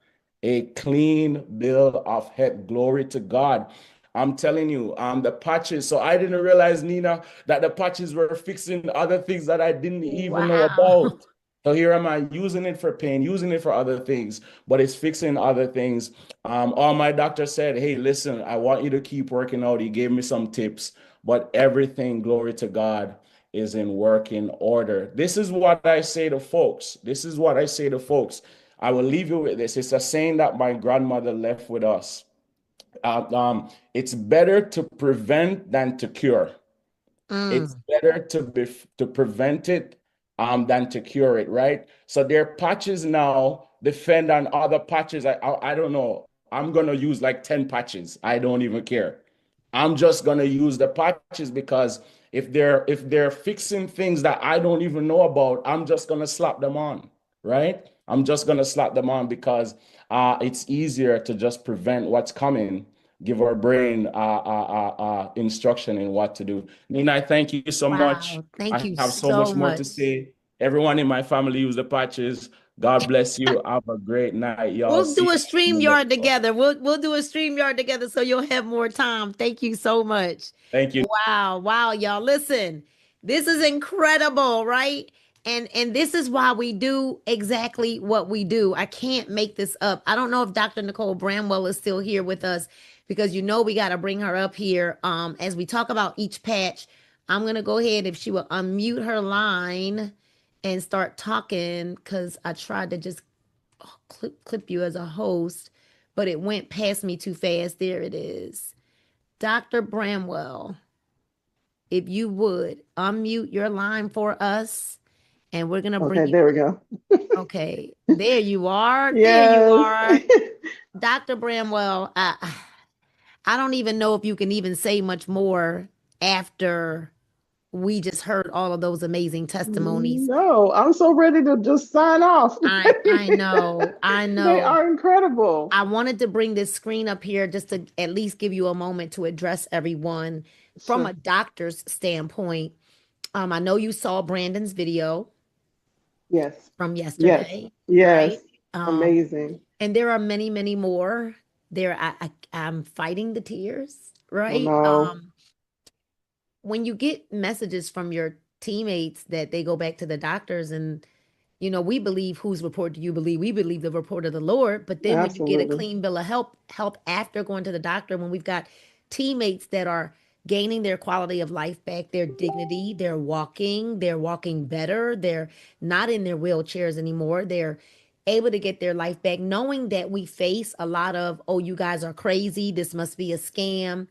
A clean bill of health. Glory to God. I'm telling you, the patches. So I didn't realize, Nina, that the patches were fixing other things that I didn't even know Wow. about. So here am I using it for pain, using it for other things, but it's fixing other things. All my doctor said, hey, listen, I want you to keep working out. He gave me some tips, but everything, glory to God, is in working order. This is what I say to folks. This is what I say to folks. I will leave you with this. It's a saying that my grandmother left with us. It's better to prevent than to cure. It's Mm. better to prevent it than to cure it, right? So there are patches now, defend on other patches. I don't know. I'm gonna use like 10 patches. I don't even care. I'm just gonna use the patches because if they're fixing things that I don't even know about, I'm just gonna slap them on, right? I'm just gonna slap them on because it's easier to just prevent what's coming, give our brain instruction in what to do. Nina, I thank you so much. Wow. Thank I you have so so much more to much. say. Everyone in my family use the patches. God bless you. Have a great night, y'all. We'll See do a you in the next StreamYard one. together. We'll do a StreamYard together so you'll have more time. Thank you so much. Thank you. Wow, wow, y'all. Listen, this is incredible, right? And this is why we do exactly what we do. I can't make this up. I don't know if Dr. Nicole Bramwell is still here with us because we got to bring her up here as we talk about each patch. I'm going to go ahead if she will unmute her line and start talking because I tried to just clip you as a host, but it went past me too fast. There it is. Dr. Bramwell, if you would unmute your line for us, and we're gonna bring Okay, you. there we go. Okay, there you are. There you Yes. are. Dr. Bramwell, I don't even know if you can even say much more after we just heard all of those amazing testimonies. No, I'm so ready to just sign off. I know, I They know. are incredible. I wanted to bring this screen up here just to at least give you a moment to address everyone from Sure. a doctor's standpoint. I know you saw Brandon's video Yes. from Yes. yesterday, Yes. right? Amazing. And there are many, many more. I'm fighting the tears, I right? know. when you get messages from your teammates that they go back to the doctors and we believe whose report do you believe? We believe the report of the Lord. But then when you get a Absolutely. clean bill of help after going to the doctor, when we've got teammates that are gaining their quality of life back, their dignity, they're walking better, they're not in their wheelchairs anymore, they're able to get their life back, knowing that we face a lot of, oh, you guys are crazy, this must be a scam.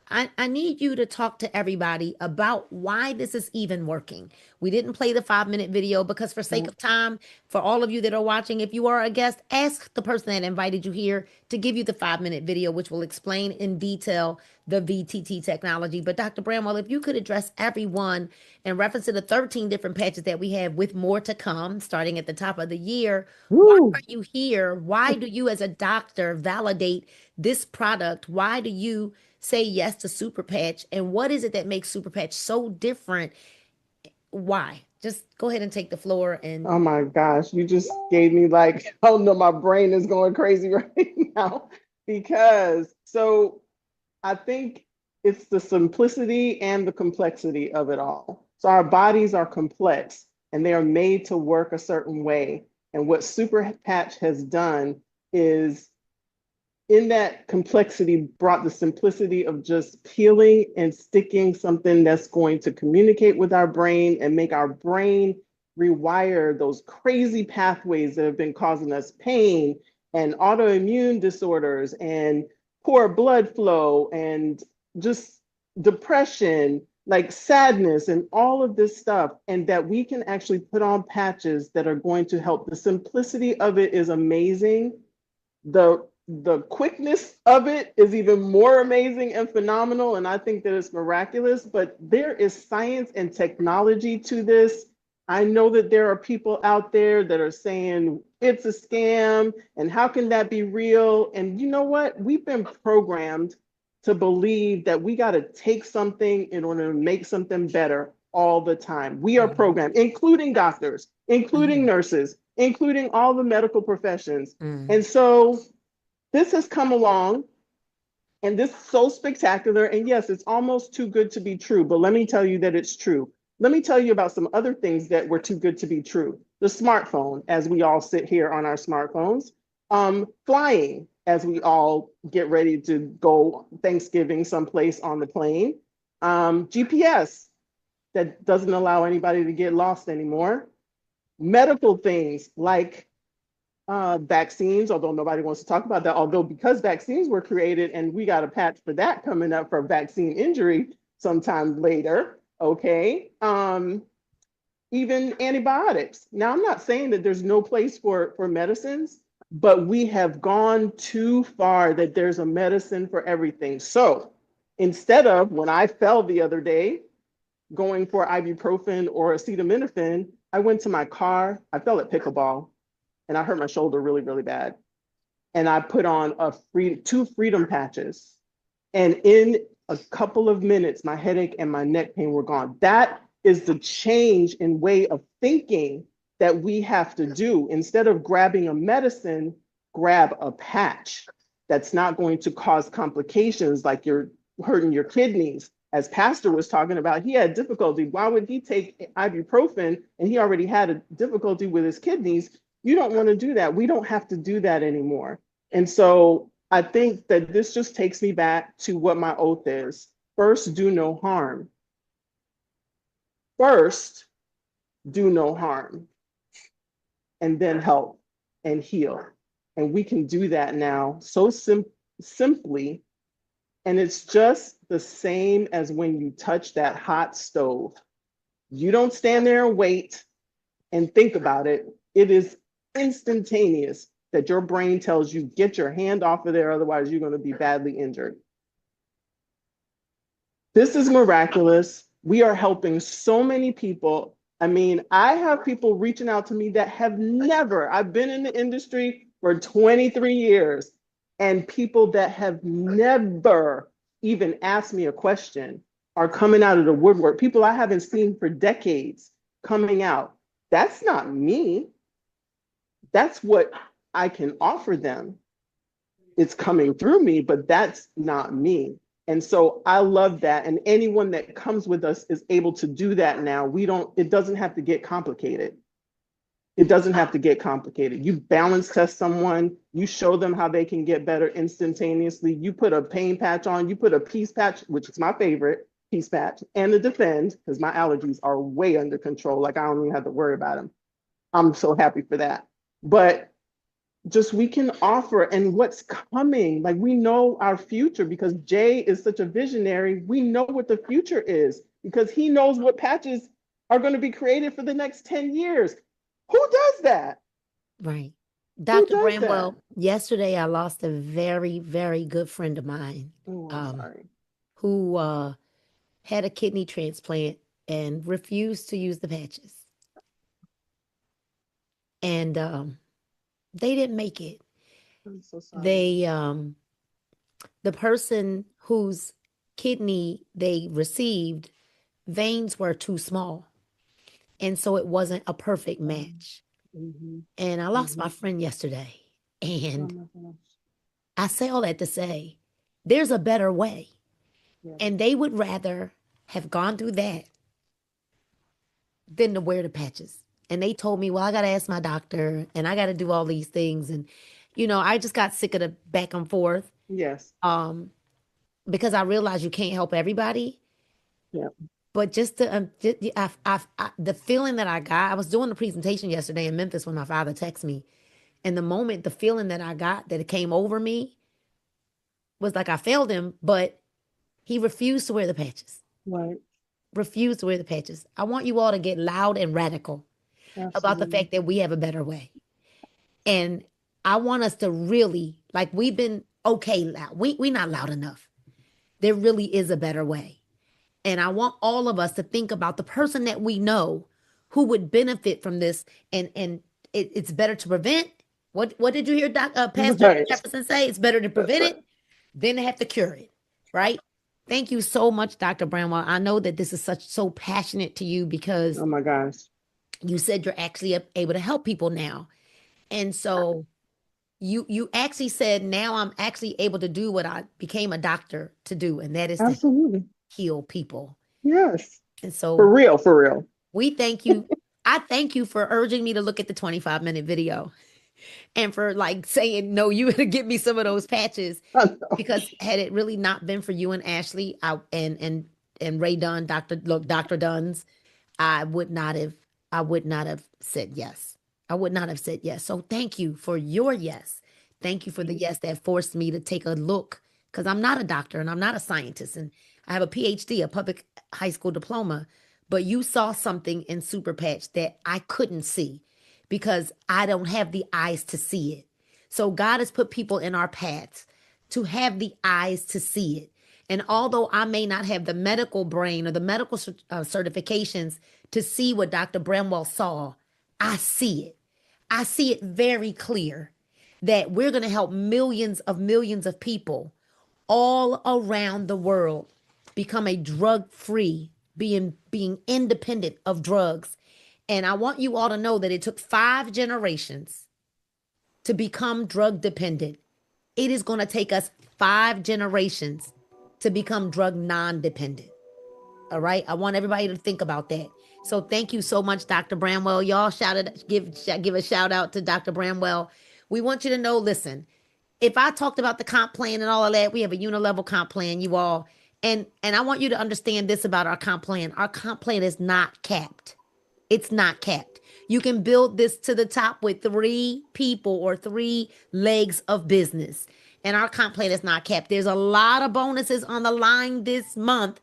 I need you to talk to everybody about why this is even working. We didn't play the 5 minute video because, for sake of time, for all of you that are watching, if you are a guest, ask the person that invited you here to give you the 5 minute video, which will explain in detail the VTT technology. But Dr. Bramwell, if you could address everyone in reference to the 13 different patches that we have with more to come starting at the top of the year, why Woo. are you here? Why do you, as a doctor, validate this product? Why do you say yes to Super Patch? And what is it that makes Super Patch so different? Why? Just go ahead and take the floor and Oh my gosh, you just gave me like, oh no, my brain is going crazy right now because I think it's the simplicity and the complexity of it all. So our bodies are complex and they are made to work a certain way. And what Super Patch has done is, in that complexity, brought the simplicity of just peeling and sticking something that's going to communicate with our brain and make our brain rewire those crazy pathways that have been causing us pain and autoimmune disorders and poor blood flow and just depression, like sadness and all of this stuff, and that we can actually put on patches that are going to help. The simplicity of it is amazing. The quickness of it is even more amazing and phenomenal, and I think that it's miraculous, but there is science and technology to this. I know that there are people out there that are saying it's a scam and how can that be real? And you know what? We've been programmed to believe that we got to take something in order to make something better all the time. We are programmed, including doctors, including nurses, including all the medical professions. And so this has come along and this is so spectacular. And yes, it's almost too good to be true, but let me tell you that it's true. Let me tell you about some other things that were too good to be true. The smartphone, as we all sit here on our smartphones, flying, as we all get ready to go Thanksgiving someplace on the plane, GPS that doesn't allow anybody to get lost anymore, medical things like vaccines, although nobody wants to talk about that, although because vaccines were created and we got a patch for that coming up for vaccine injury sometime later, okay? Even antibiotics. Now, I'm not saying that there's no place for medicines, but we have gone too far that there's a medicine for everything. So instead of, when I fell the other day, going for ibuprofen or acetaminophen, I went to my car, I fell at pickleball, and I hurt my shoulder really, really bad. And I put on two freedom patches. And in a couple of minutes, my headache and my neck pain were gone. That is the change in way of thinking that we have to do. Instead of grabbing a medicine, grab a patch that's not going to cause complications like you're hurting your kidneys. As Pastor was talking about, he had difficulty. Why would he take ibuprofen and he already had a difficulty with his kidneys? You don't want to do that. We don't have to do that anymore. And so I think that this just takes me back to what my oath is. First, do no harm. First, do no harm. And then help and heal. And we can do that now so simply. And it's just the same as when you touch that hot stove. You don't stand there and wait and think about it. It is instantaneous that your brain tells you, get your hand off of there, otherwise you're going to be badly injured. This is miraculous. We are helping so many people. I mean, I have people reaching out to me that have never, I've been in the industry for 23 years, and people that have never even asked me a question are coming out of the woodwork. People I haven't seen for decades coming out. That's not me. That's what I can offer them. It's coming through me, but that's not me. And so I love that. And anyone that comes with us is able to do that now. It doesn't have to get complicated. It doesn't have to get complicated. You balance test someone, you show them how they can get better instantaneously. You put a pain patch on, you put a peace patch, which is my favorite, peace patch, and the Defend, because my allergies are way under control. Like, I don't even have to worry about them. I'm so happy for that. But just we can offer, and what's coming, like, we know our future because Jay is such a visionary. We know what the future is because he knows what patches are going to be created for the next 10 years. Who does that? Right. Who Dr. does Bramwell, that? yesterday I lost a very, very good friend of mine Oh, I'm sorry. who had a kidney transplant and refused to use the patches. And they didn't make it. I'm so sorry. The person whose kidney they received, veins were too small. And so it wasn't a perfect match. Mhm. And I lost my friend yesterday. Oh And my gosh. I say all that to say there's a better way. Yeah. And they would rather have gone through that than to wear the patches. And they told me, well, I got to ask my doctor and I got to do all these things. And, I just got sick of the back and forth Yes. because I realized you can't help everybody. Yeah. But just the feeling that I got, I was doing the presentation yesterday in Memphis when my father texted me. And the feeling that I got, that it came over me, was like I failed him, but he refused to wear the patches. Right. Refused to wear the patches. I want you all to get loud and radical about the Absolutely. fact that we have a better way. And I want us to really, like, we've been okay loud. We're not loud enough. There really is a better way. And I want all of us to think about the person that we know who would benefit from this. And it's better to prevent. What did you hear Pastor Right. Jefferson say? It's better to prevent it than to have to cure it, right? Thank you so much, Dr. Bramwell. I know that this is so passionate to you because Oh my gosh. you said you're actually able to help people now. And so you actually said, now I'm actually able to do what I became a doctor to do, and that is to Absolutely. heal people. Yes. And so For real. For real. we thank you. I thank you for urging me to look at the 25-minute video and for saying, no, you gotta get me some of those patches, because had it really not been for you and Ashley and Ray Dunn, Dr. Dunn's, I would not have said yes. I would not have said yes. So thank you for your yes. Thank you for the yes that forced me to take a look, because I'm not a doctor and I'm not a scientist, and I have a PhD, a public high school diploma, but you saw something in Super Patch that I couldn't see because I don't have the eyes to see it. So God has put people in our paths to have the eyes to see it. And although I may not have the medical brain or the medical certifications to see what Dr. Bramwell saw, I see it. I see it very clear that we're going to help millions of people all around the world become a drug-free, being independent of drugs. And I want you all to know that it took 5 generations to become drug dependent. It is going to take us 5 generations to become drug non-dependent. All right. I want everybody to think about that. So thank you so much, Dr. Bramwell. Y'all give a shout out to Dr. Bramwell. We want you to know, listen, if I talked about the comp plan and all of that, we have a unilevel comp plan, you all. And I want you to understand this about our comp plan. Our comp plan is not capped. It's not capped. You can build this to the top with 3 people or 3 legs of business. And our comp plan is not capped. There's a lot of bonuses on the line this month.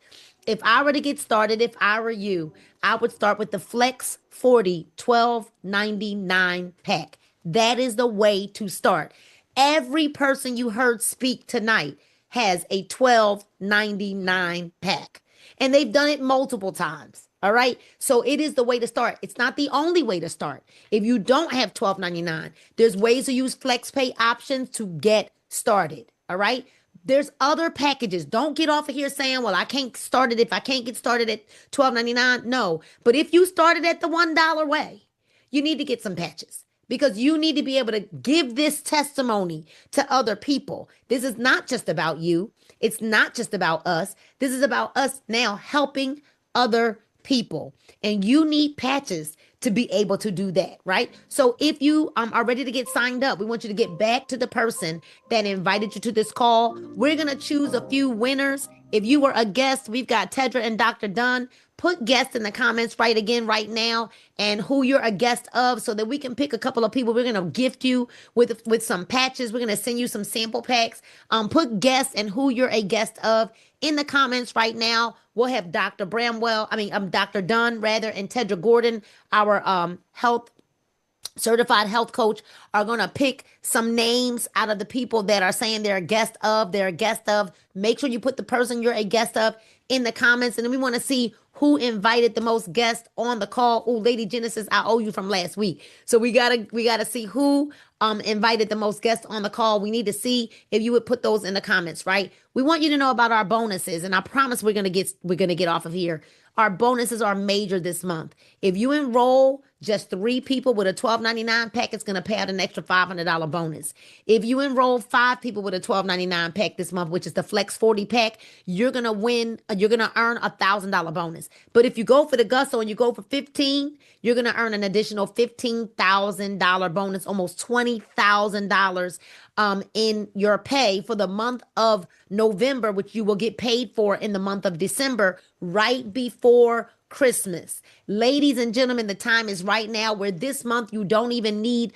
If I were to get started, if I were you, I would start with the Flex 40 $12.99 pack. That is the way to start. Every person you heard speak tonight has a $12.99 pack. And they've done it multiple times. All right. So it is the way to start. It's not the only way to start. If you don't have $12.99, there's ways to use FlexPay options to get started. All right. There's other packages. Don't get off of here saying, well, I can't start it if I can't get started at $12.99. No. But if you started at the $1 way, you need to get some patches. because you need to be able to give this testimony to other people. This is not just about you. It's not just about us. This is about us now helping other people. And you need patches to be able to do that, right? So if you are ready to get signed up, we want you to get back to the person that invited you to this call. We're going to choose a few winners. If you were a guest, we've got Tedra and Dr. Dunn. Put guest in the comments right now and who you're a guest of so that we can pick a couple of people. We're going to gift you with some patches. We're going to send you some sample packs. Put guest and who you're a guest of in the comments right now. We'll have Dr. Dr. Dunn rather, and Tedra Gordon, our certified health coach, are going to pick some names out of the people that are saying they're a guest of. Make sure you put the person you're a guest of in the comments. And then we want to see who invited the most guests on the call. Oh, Lady Genesis, I owe you from last week. So we gotta see who invited the most guests on the call. We need to see if you would put those in the comments, right? We want you to know about our bonuses, and I promise we're gonna get off of here. Our bonuses are major this month. If you enroll just 3 people with a $12.99 pack, it's going to pay out an extra $500 bonus. If you enroll 5 people with a $12.99 pack this month, which is the Flex 40 pack, you're going to earn a $1,000 bonus. But if you go for the gusto and you go for 15, you're going to earn an additional $15,000 bonus, almost $20,000 in your pay for the month of November, which you will get paid for in the month of December, right before Christmas. Ladies and gentlemen, the time is right now where this month you don't even need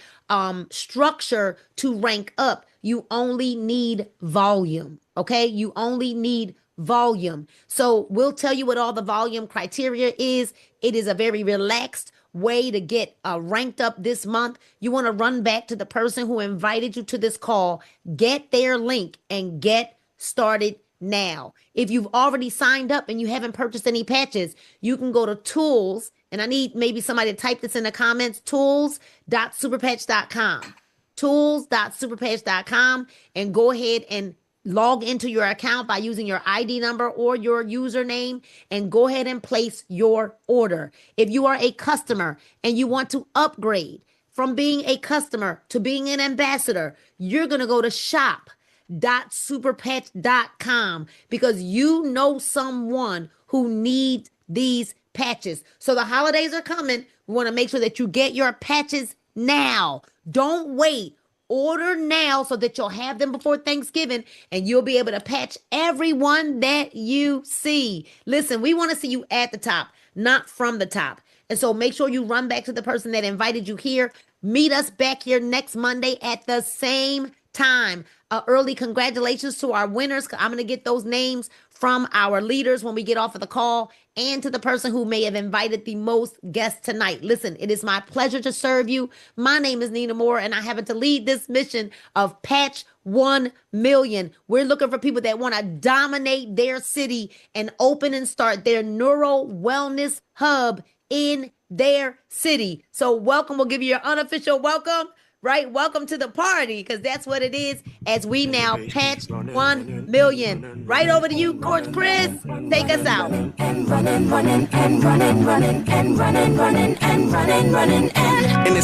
structure to rank up. You only need volume, okay? You only need volume. So we'll tell you what all the volume criteria is. It is a very relaxed way to get ranked up this month. You want to run back to the person who invited you to this call, get their link, and get started now. If you've already signed up and you haven't purchased any patches, you can go to tools, and I need maybe somebody to type this in the comments, tools.superpatch.com, tools.superpatch.com, and go ahead and log into your account by using your ID number or your username and go ahead and place your order. If you are a customer and you want to upgrade from being a customer to being an ambassador, you're going to go to shop.superpatch.com because you know someone who needs these patches. So the holidays are coming. We want to make sure that you get your patches now. Don't wait. Order now so that you'll have them before Thanksgiving and you'll be able to patch everyone that you see. Listen, we want to see you at the top, not from the top. And so make sure you run back to the person that invited you here. Meet us back here next Monday at the same time. Early congratulations to our winners. I'm going to get those names from our leaders when we get off of the call, and to the person who may have invited the most guests tonight. Listen, it is my pleasure to serve you. My name is Nina Moore, and I happen to lead this mission of Patch 1 Million. We're looking for people that want to dominate their city and open and start their neuro wellness hub in their city. So welcome. We'll give you your unofficial welcome. Right? Welcome to the party, because that's what it is as we now patch 1 million. Right over to you, Coach Chris. Take us out. And running.